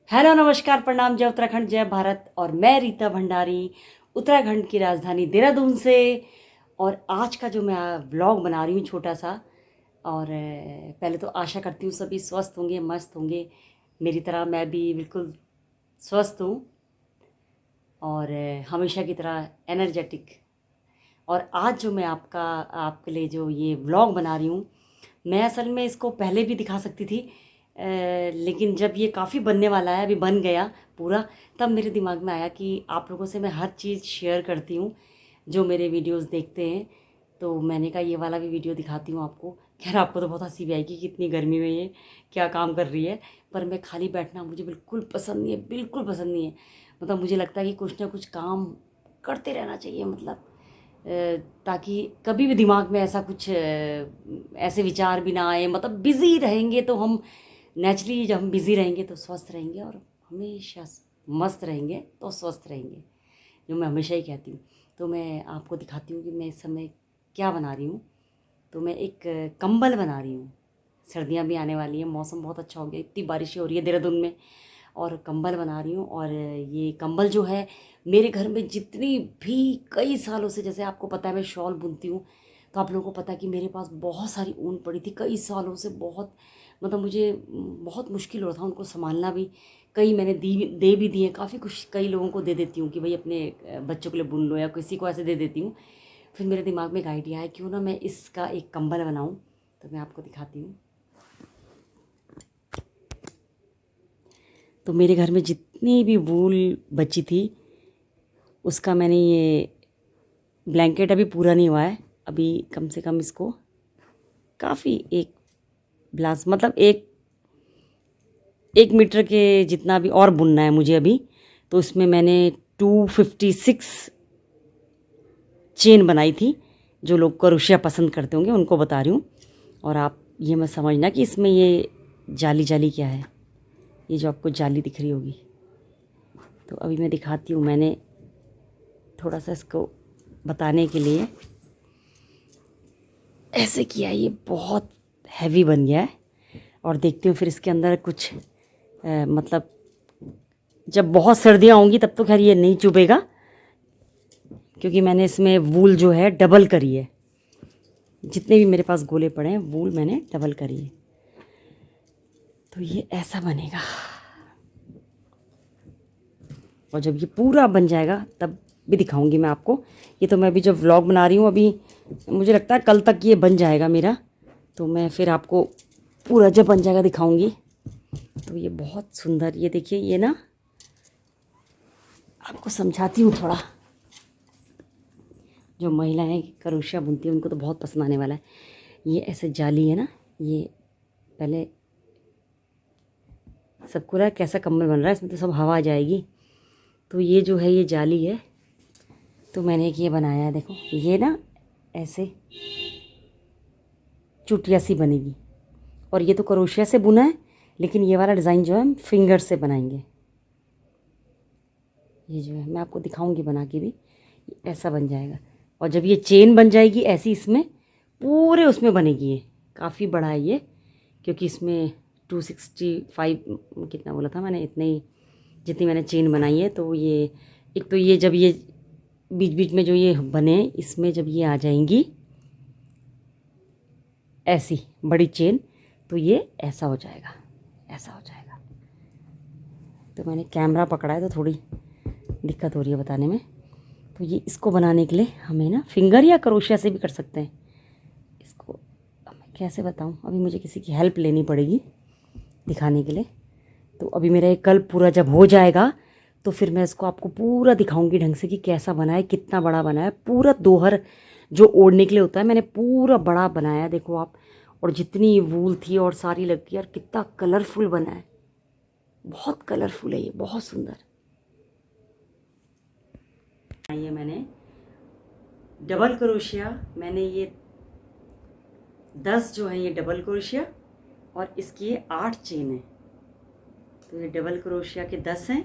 Hello नमस्कार प्रणाम जय उत्तराखंड जय भारत। और मैं रीता भंडारी उत्तराखंड की राजधानी देहरादून से। और आज का जो मैं व्लॉग बना रही हूँ छोटा सा। और पहले तो आशा करती हूँ सभी स्वस्थ होंगे मस्त होंगे, मेरी तरह मैं भी बिल्कुल स्वस्थ हूँ और हमेशा की तरह एनर्जेटिक। और आज जो मैं आपके लिए जो ये व्लॉग बना रही हूँ, मैं असल में इसको पहले भी दिखा सकती थी, लेकिन जब ये काफ़ी बनने वाला है, अभी बन गया पूरा, तब मेरे दिमाग में आया कि आप लोगों से मैं हर चीज़ शेयर करती हूँ जो मेरे वीडियोस देखते हैं। तो मैंने कहा ये वाला भी वीडियो दिखाती हूँ आपको। खैर आपको तो बहुत हंसी भी आएगी कि इतनी गर्मी में ये क्या काम कर रही है, पर मैं खाली बैठना मुझे बिल्कुल पसंद नहीं है, बिल्कुल पसंद नहीं है। मतलब मुझे लगता है कि कुछ ना कुछ काम करते रहना चाहिए, मतलब ताकि कभी भी दिमाग में ऐसा कुछ ऐसे विचार भी ना आए। मतलब बिज़ी रहेंगे तो हम नेचुरली, जब हम बिज़ी रहेंगे तो स्वस्थ रहेंगे, और हमेशा मस्त रहेंगे तो स्वस्थ रहेंगे, जो मैं हमेशा ही कहती हूँ। तो मैं आपको दिखाती हूँ कि मैं इस समय क्या बना रही हूँ। तो मैं एक कंबल बना रही हूँ। सर्दियाँ भी आने वाली हैं, मौसम बहुत अच्छा हो गया, इतनी बारिशें हो रही है देहरादून में। और कंबल बना रही हूँ। और ये कंबल जो है, मेरे घर में जितनी भी कई सालों से, जैसे आपको पता है मैं शॉल बुनती हूँ, तो आप लोगों को पता है कि मेरे पास बहुत सारी ऊन पड़ी थी कई सालों से। बहुत मतलब मुझे बहुत मुश्किल हो रहा था उनको संभालना भी। कई मैंने दे भी दिए, काफ़ी कुछ कई लोगों को दे देती हूँ कि भाई अपने बच्चों के लिए बुन लो, या किसी को ऐसे दे देती हूँ। फिर मेरे दिमाग में एक आइडिया है, क्यों ना मैं इसका एक कंबल बनाऊँ। तो मैं आपको दिखाती हूँ। तो मेरे घर में जितनी भी वूल बची थी, उसका मैंने ये ब्लैंकेट अभी पूरा नहीं हुआ है। अभी कम से कम इसको काफ़ी एक ब्लाउज, मतलब एक 1 मीटर के जितना भी और बुनना है मुझे अभी। तो इसमें मैंने 256 चेन बनाई थी। जो लोग क्रोशिया पसंद करते होंगे उनको बता रही हूँ। और आप ये मत समझना कि इसमें ये जाली जाली क्या है, ये जो आपको जाली दिख रही होगी। तो अभी मैं दिखाती हूँ। मैंने थोड़ा सा इसको बताने के लिए ऐसे किया, ये बहुत हैवी बन गया है। और देखती हूँ फिर इसके अंदर कुछ मतलब जब बहुत सर्दियाँ होंगी तब तो खैर ये नहीं चुभेगा, क्योंकि मैंने इसमें वूल जो है डबल करी है। जितने भी मेरे पास गोले पड़े हैं वूल मैंने डबल करी है। तो ये ऐसा बनेगा। और जब ये पूरा बन जाएगा तब भी दिखाऊंगी मैं आपको। ये तो मैं अभी जब व्लॉग बना रही हूँ, अभी मुझे लगता है कल तक ये बन जाएगा मेरा। तो मैं फिर आपको पूरा जब बन जाएगा दिखाऊंगी। तो ये बहुत सुंदर, ये देखिए, ये ना आपको समझाती हूँ थोड़ा। जो महिलाएं क्रोशिया बुनती हैं उनको तो बहुत पसंद आने वाला है। ये ऐसे जाली है ना, ये पहले सबको रहा कैसा कम्बल बन रहा है, इसमें तो सब हवा आ जाएगी। तो ये जो है ये जाली है। तो मैंने एक ये बनाया है, देखो ये ना ऐसे चुटिया सी बनेगी। और ये तो क्रोशिया से बुना है, लेकिन ये वाला डिज़ाइन जो है हम फिंगर से बनाएंगे। ये जो है मैं आपको दिखाऊंगी बना के भी, ऐसा बन जाएगा। और जब ये चेन बन जाएगी ऐसी, इसमें पूरे उसमें बनेगी। ये काफ़ी बड़ा है ये, क्योंकि इसमें 265 कितना बोला था मैंने, इतने ही जितनी मैंने चेन बनाई है। तो ये एक तो ये जब ये बीच बीच में जो ये बने, इसमें जब ये आ जाएंगी ऐसी बड़ी चेन, तो ये ऐसा हो जाएगा, ऐसा हो जाएगा। तो मैंने कैमरा पकड़ा है तो थोड़ी दिक्कत हो रही है बताने में। तो ये इसको बनाने के लिए हमें ना फिंगर या क्रोशिया से भी कर सकते हैं इसको। अब मैं कैसे बताऊँ, अभी मुझे किसी की हेल्प लेनी पड़ेगी दिखाने के लिए। तो अभी मेरा ये कल पूरा जब हो जाएगा तो फिर मैं इसको आपको पूरा दिखाऊंगी ढंग से कि कैसा बना है, कितना बड़ा बना है। पूरा दोहर जो ओढ़ने के लिए होता है मैंने पूरा बड़ा बनाया, देखो आप। और जितनी वूल थी और सारी लग गई, और कितना कलरफुल बना है, बहुत कलरफुल है ये, बहुत सुंदर। ये मैंने डबल क्रोशिया, मैंने ये 10 जो है ये डबल क्रोशिया, और इसकी ये 8 चेन है। तो ये डबल क्रोशिया के 10 हैं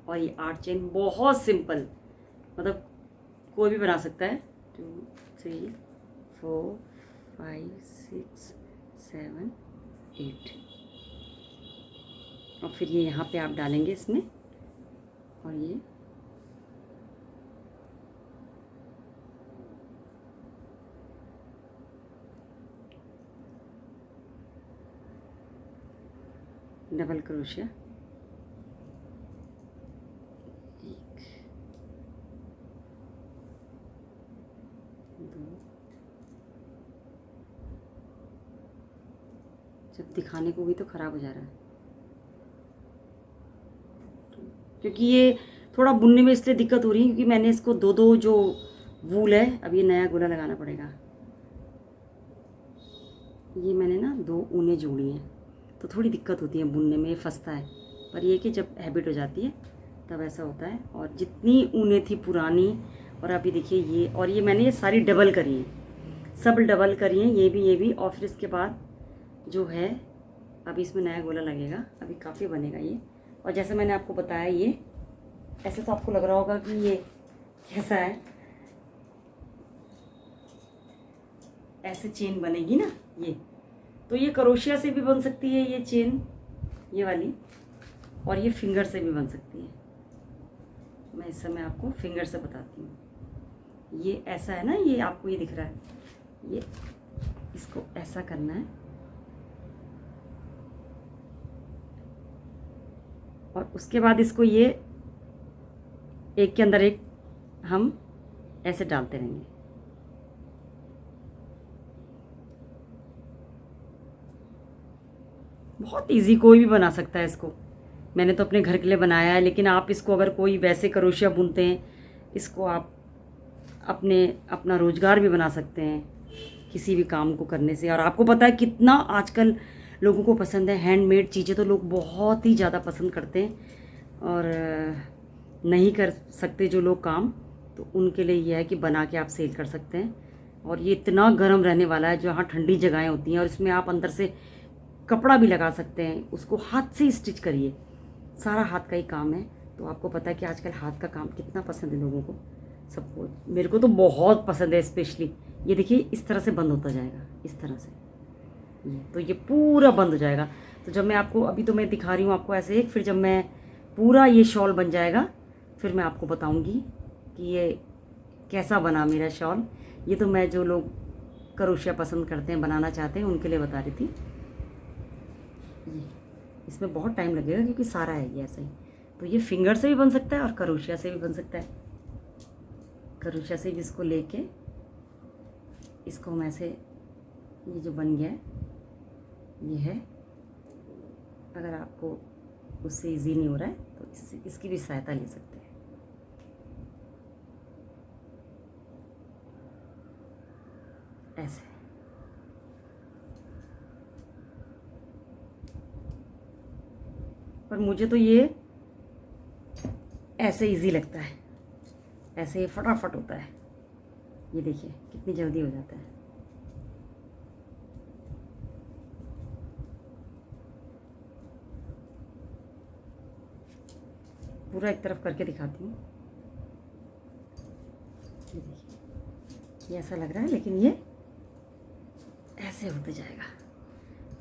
और ये 8 चेन। बहुत सिंपल, मतलब कोई भी बना सकता है। 2 3 4 5 6 7 8। और फिर ये यहाँ पे आप डालेंगे इसमें, और ये डबल क्रोशिया, एक, दो, जब दिखाने को भी तो ख़राब हो जा रहा है क्योंकि ये थोड़ा बुनने में इसलिए दिक्कत हो रही है क्योंकि मैंने इसको दो दो जो वूल है, अब ये नया गोला लगाना पड़ेगा। ये मैंने ना दो ऊनें जोड़ी हैं तो थोड़ी दिक्कत होती है बुनने में, ये फंसता है, पर ये कि जब हैबिट हो जाती है तब ऐसा होता है। और जितनी ऊनें थी पुरानी, और अभी देखिए ये, और ये मैंने ये सारी डबल करी हैं, सब डबल करी हैं, ये भी, और फिर इसके बाद जो है अभी इसमें नया गोला लगेगा, अभी काफ़ी बनेगा ये। और जैसे मैंने आपको बताया, ये ऐसे तो आपको लग रहा होगा कि ये कैसा है, ऐसे चेन बनेगी ना ये, तो ये क्रोशिया से भी बन सकती है ये चेन, ये वाली, और ये फिंगर से भी बन सकती है। मैं इस समय आपको फिंगर से बताती हूँ। ये ऐसा है ना, ये आपको ये दिख रहा है, ये इसको ऐसा करना है और उसके बाद इसको ये एक के अंदर एक हम ऐसे डालते रहेंगे। बहुत इजी, कोई भी बना सकता है इसको। मैंने तो अपने घर के लिए बनाया है, लेकिन आप इसको अगर कोई वैसे क्रोशिया बुनते हैं, इसको आप अपना रोज़गार भी बना सकते हैं किसी भी काम को करने से। और आपको पता है कितना आजकल लोगों को पसंद है हैंडमेड चीज़ें, तो लोग बहुत ही ज़्यादा पसंद करते हैं। और नहीं कर सकते जो लोग काम, तो उनके लिए यह है कि बना के आप सेल कर सकते हैं। और ये इतना गर्म रहने वाला है, जहाँ ठंडी जगहें होती हैं, और इसमें आप अंदर से कपड़ा भी लगा सकते हैं। उसको हाथ से ही स्टिच करिए, सारा हाथ का ही काम है। तो आपको पता है कि आजकल हाथ का काम कितना पसंद है लोगों को, सबको। मेरे को तो बहुत पसंद है स्पेशली। ये देखिए इस तरह से बंद होता जाएगा, इस तरह से, ये तो ये पूरा बंद हो जाएगा। तो जब मैं आपको, अभी तो मैं दिखा रही हूँ आपको ऐसे एक, फिर जब मैं पूरा ये शॉल बन जाएगा फिर मैं आपको बताऊँगी कि ये कैसा बना मेरा शॉल। ये तो मैं जो लोग क्रोशिया पसंद करते हैं, बनाना चाहते हैं, उनके लिए बता रही थी। ये इसमें बहुत टाइम लगेगा क्योंकि सारा है ये ऐसे ही। तो ये फिंगर से भी बन सकता है और क्रोशिया से भी बन सकता है। क्रोशिया से भी इसको लेके इसको हम ऐसे, ये जो बन गया है ये है। अगर आपको उससे इजी नहीं हो रहा है तो इसकी भी सहायता ले सकते हैं। ऐसे पर मुझे तो ये ऐसे इजी लगता है, ऐसे ये फटाफट होता है। ये देखिए कितनी जल्दी हो जाता है। पूरा एक तरफ करके दिखाती हूँ। ये देखिए, ये ऐसा लग रहा है, लेकिन ये ऐसे होते जाएगा।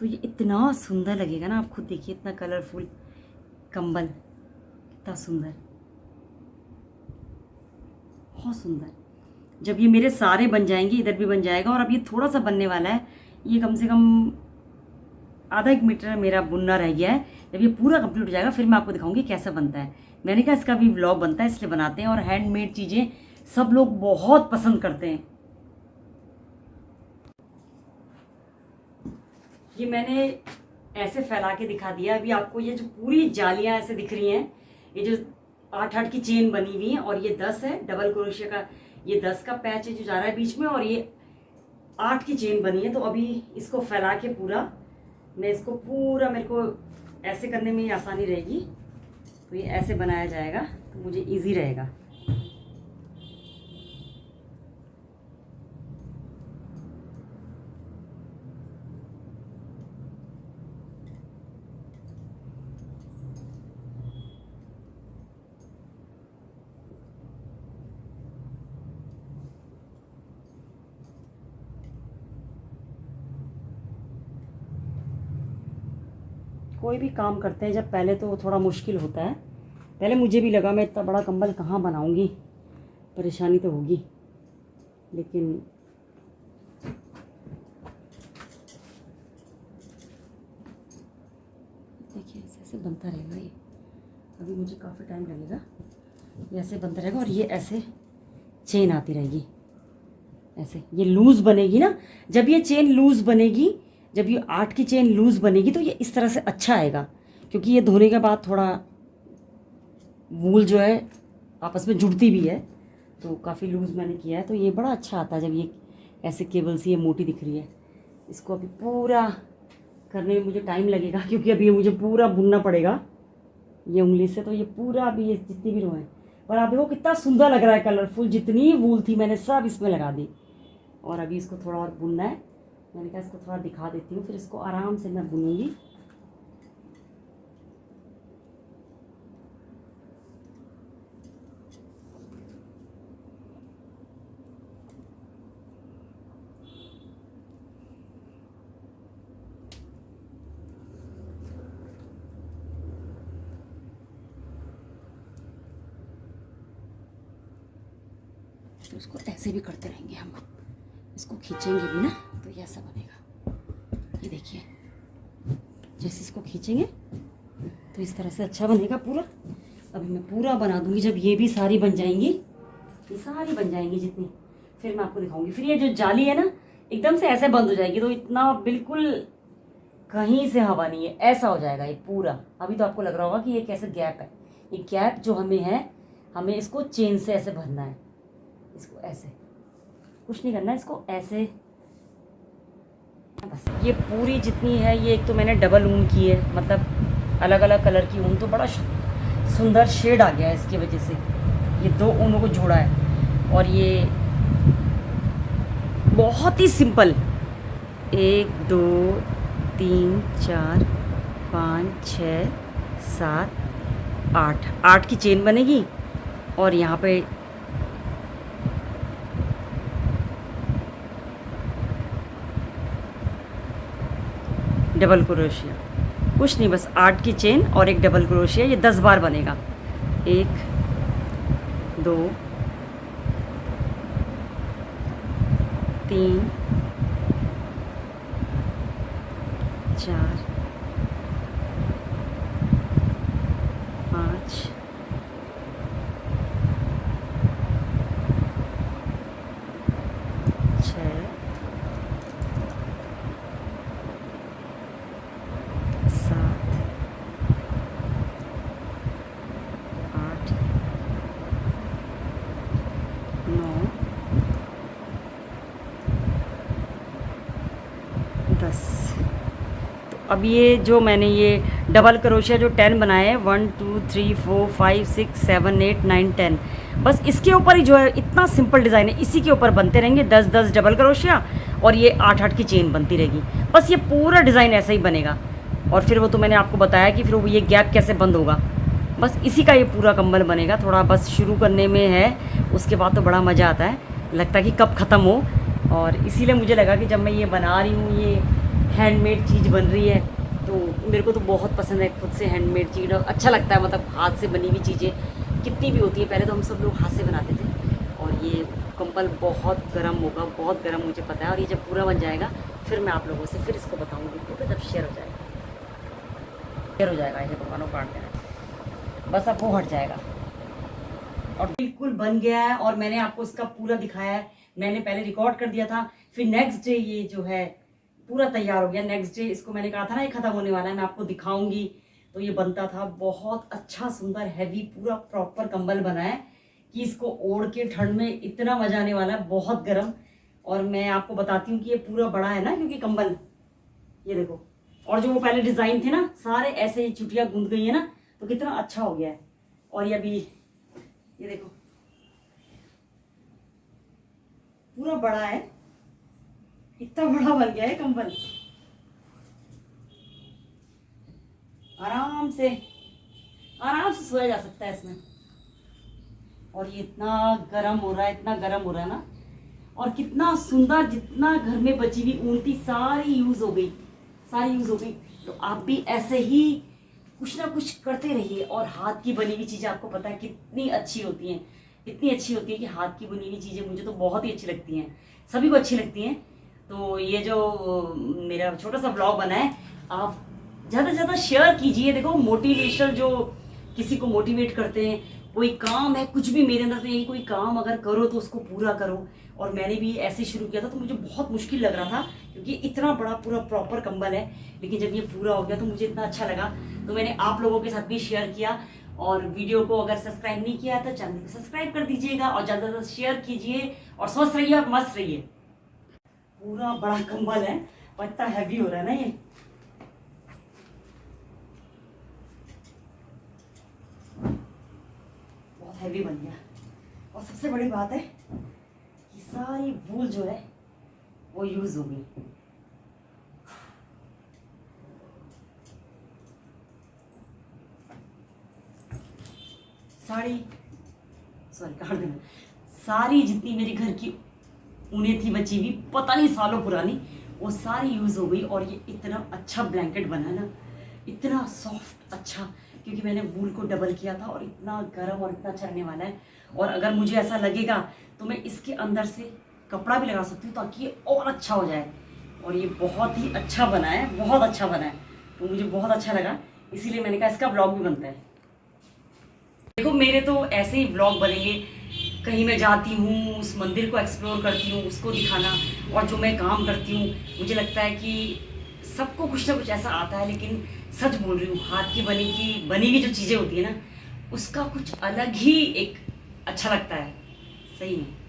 तो ये इतना सुंदर लगेगा ना, आप खुद देखिए, इतना कलरफुल कंबल, इतना सुंदर, बहुत सुंदर। जब ये मेरे सारे बन जाएंगे, इधर भी बन जाएगा, और अब ये थोड़ा सा बनने वाला है, ये कम से कम आधा 1 मीटर मेरा बुनना रह गया है। जब ये पूरा कंप्लीट हो जाएगा फिर मैं आपको दिखाऊंगी कैसा बनता है। मैंने कहा इसका भी व्लॉग बनता है, इसलिए बनाते हैं। और हैंडमेड चीज़ें सब लोग बहुत पसंद करते हैं। ये मैंने ऐसे फैला के दिखा दिया। अभी आपको ये जो पूरी जालियां ऐसे दिख रही हैं, ये जो 8-8 की चेन बनी हुई है, और ये 10 है डबल क्रोशिया का, ये 10 का पैच है जो जा रहा है बीच में, और ये 8 की चेन बनी है। तो अभी इसको फैला के पूरा, मैं इसको पूरा, मेरे को ऐसे करने में ही आसानी रहेगी, तो ये ऐसे बनाया जाएगा तो मुझे इजी रहेगा। कोई भी काम करते हैं जब पहले तो थोड़ा मुश्किल होता है। पहले मुझे भी लगा मैं इतना बड़ा कंबल कहाँ बनाऊँगी, परेशानी तो होगी, लेकिन देखिए ऐसे ऐसे बनता रहेगा ये। अभी मुझे काफ़ी टाइम लगेगा, ये ऐसे बनता रहेगा और ये ऐसे चेन आती रहेगी, ऐसे ये लूज़ बनेगी ना। जब ये चेन लूज़ बनेगी, जब ये 8 की चेन लूज़ बनेगी तो ये इस तरह से अच्छा आएगा, क्योंकि ये धोने के बाद थोड़ा वूल जो है आपस में जुड़ती भी है, तो काफ़ी लूज़ मैंने किया है, तो ये बड़ा अच्छा आता है जब ये ऐसे केबल सी ये मोटी दिख रही है। इसको अभी पूरा करने में मुझे टाइम लगेगा, क्योंकि अभी ये मुझे पूरा बुनना पड़ेगा ये उंगली से, तो ये पूरा अभी ये जितनी भी रो है। पर आप देखो कितना सुंदर लग रहा है, कलरफुल। जितनी वूल थी मैंने सब इसमें लगा दी, और अभी इसको थोड़ा और बुनना है। मैंने कहा इसको थोड़ा दिखा देती हूँ, फिर इसको आराम से मैं बुनूंगी। तो इसको ऐसे भी करते रहेंगे हम, इसको खींचेंगे भी ना तो ये ऐसा बनेगा। ये देखिए जैसे इसको खींचेंगे तो इस तरह से अच्छा बनेगा पूरा। अभी मैं पूरा बना दूंगी, जब ये भी सारी बन जाएंगी, ये सारी बन जाएंगी जितनी, फिर मैं आपको दिखाऊंगी। फिर ये जो जाली है ना एकदम से ऐसे बंद हो जाएगी, तो इतना बिल्कुल कहीं से हवा नहीं है, ऐसा हो जाएगा ये पूरा। अभी तो आपको लग रहा होगा कि ये कैसे गैप है, ये गैप जो हमें है, हमें इसको चेन से ऐसे भरना है। इसको ऐसे कुछ नहीं करना है, इसको ऐसे बस। ये पूरी जितनी है, ये एक तो मैंने डबल ऊन की है, मतलब अलग अलग कलर की ऊन, तो बड़ा सुंदर शेड आ गया है इसकी वजह से। ये 2 ऊनों को जोड़ा है, और ये बहुत ही सिंपल 1 2 3 4 5 6 7 8 की चेन बनेगी, और यहाँ पे डबल क्रोशिया। कुछ नहीं, बस 8 की चेन और एक डबल क्रोशिया, ये 10 बार बनेगा। 1 2 3 4 5 6 7 8 9 10। तो अब ये जो मैंने ये डबल क्रोशिया जो 10 बनाए हैं, 1 2 3 4 5 6 7 8 9 10, बस इसके ऊपर ही जो है इतना सिंपल डिज़ाइन है, इसी के ऊपर बनते रहेंगे 10 डबल क्रोशिया, और ये 8 की चेन बनती रहेगी। बस ये पूरा डिज़ाइन ऐसा ही बनेगा। और फिर वो तो मैंने आपको बताया कि फिर वो ये गैप कैसे बंद होगा, बस इसी का ये पूरा कंबल बनेगा। थोड़ा बस शुरू करने में है, उसके बाद तो बड़ा मज़ा आता है, लगता है कि कब ख़त्म हो। और इसीलिए मुझे लगा कि जब मैं ये बना रही हूँ, ये हैंडमेड चीज़ बन रही है, तो मेरे को तो बहुत पसंद है खुद से हैंडमेड चीज़, अच्छा लगता है। मतलब हाथ से बनी हुई चीज़ें कितनी भी होती है, पहले तो हम सब लोग हाथ से बनाते थे। और ये कंबल बहुत गर्म होगा, बहुत गर्म मुझे पता है, और ये जब पूरा बन जाएगा फिर मैं आप लोगों से फिर इसको बताऊँगी, क्योंकि जब शेयर हो जाएगा, शेयर हो जाएगा, ये दुकानों काट देना, बस अब वो हट जाएगा। और बिल्कुल बन गया है, और मैंने आपको इसका पूरा दिखाया है। मैंने पहले रिकॉर्ड कर दिया था, फिर नेक्स्ट डे ये जो है पूरा तैयार हो गया। नेक्स्ट डे इसको मैंने कहा था ना ये ख़त्म होने वाला है, मैं आपको दिखाऊंगी, तो ये बनता था। बहुत अच्छा सुंदर हैवी पूरा प्रॉपर कंबल बना है कि इसको ओढ़ के ठंड में इतना मजा आने वाला है, बहुत गर्म। और मैं आपको बताती हूँ कि ये पूरा बड़ा है ना, क्योंकि कंबल ये देखो, और जो वो पहले डिज़ाइन थे ना सारे ऐसे ही चुटियाँ गूंद गई है ना, तो कितना अच्छा हो गया है। और ये अभी ये देखो पूरा बड़ा है, इतना बड़ा बन गया है कंबल, आराम से सोया जा सकता है इसमें। और ये इतना गर्म हो रहा है, इतना गर्म हो रहा है ना, और कितना सुंदर, जितना घर में बची हुई ऊन थी सारी यूज़ हो गई, सारी यूज़ हो गई। तो आप भी ऐसे ही कुछ ना कुछ करते रहिए। और हाथ की बनी हुई चीज़ें आपको पता है कितनी अच्छी होती हैं, इतनी अच्छी होती है कि हाथ की बनी हुई चीज़ें मुझे तो बहुत ही अच्छी लगती हैं, सभी को अच्छी लगती हैं। तो ये जो मेरा छोटा सा ब्लॉग बना है, आप ज़्यादा से ज़्यादा शेयर कीजिए। देखो मोटिवेशनल जो किसी को मोटिवेट करते हैं, कोई काम है कुछ भी मेरे अंदर, तो यही कोई काम अगर करो तो उसको पूरा करो। और मैंने भी ऐसे शुरू किया था तो मुझे बहुत मुश्किल लग रहा था, क्योंकि इतना बड़ा पूरा प्रॉपर कंबल है, लेकिन जब ये पूरा हो गया तो मुझे इतना अच्छा लगा। तो मैंने आप लोगों के साथ भी शेयर किया। और वीडियो को अगर सब्सक्राइब नहीं किया तो चैनल को सब्सक्राइब कर दीजिएगा और ज़्यादा से ज़्यादा शेयर कीजिए। और स्वस्थ रहिए और मस्त रहिए। पूरा बड़ा कंबल है और इतना हैवी हो रहा है ना ये। बहुत हैवी बन गया। और सबसे बड़ी बात है कि सारी वूल जो है वो यूज हो गई। सारी जितनी मेरी घर की ऊनें थी बची हुई, पता नहीं सालों पुरानी, वो सारी यूज़ हो गई। और ये इतना अच्छा ब्लैंकेट बना ना, इतना सॉफ्ट अच्छा, क्योंकि मैंने वूल को डबल किया था। और इतना गर्म और इतना अच्छा रहने वाला है। और अगर मुझे ऐसा लगेगा तो मैं इसके अंदर से कपड़ा भी लगा सकती हूँ ताकि ये और अच्छा हो जाए। और ये बहुत ही अच्छा बना है, बहुत अच्छा बना है। तो मुझे बहुत अच्छा लगा, इसीलिए मैंने कहा इसका ब्लॉग भी बनता है। देखो मेरे तो ऐसे ही व्लॉग बनेंगे, कहीं मैं जाती हूँ उस मंदिर को एक्सप्लोर करती हूँ, उसको दिखाना। और जो मैं काम करती हूँ, मुझे लगता है कि सबको कुछ ना कुछ ऐसा आता है, लेकिन सच बोल रही हूँ, हाथ की बनी हुई जो चीज़ें होती है ना, उसका कुछ अलग ही एक अच्छा लगता है, सही में।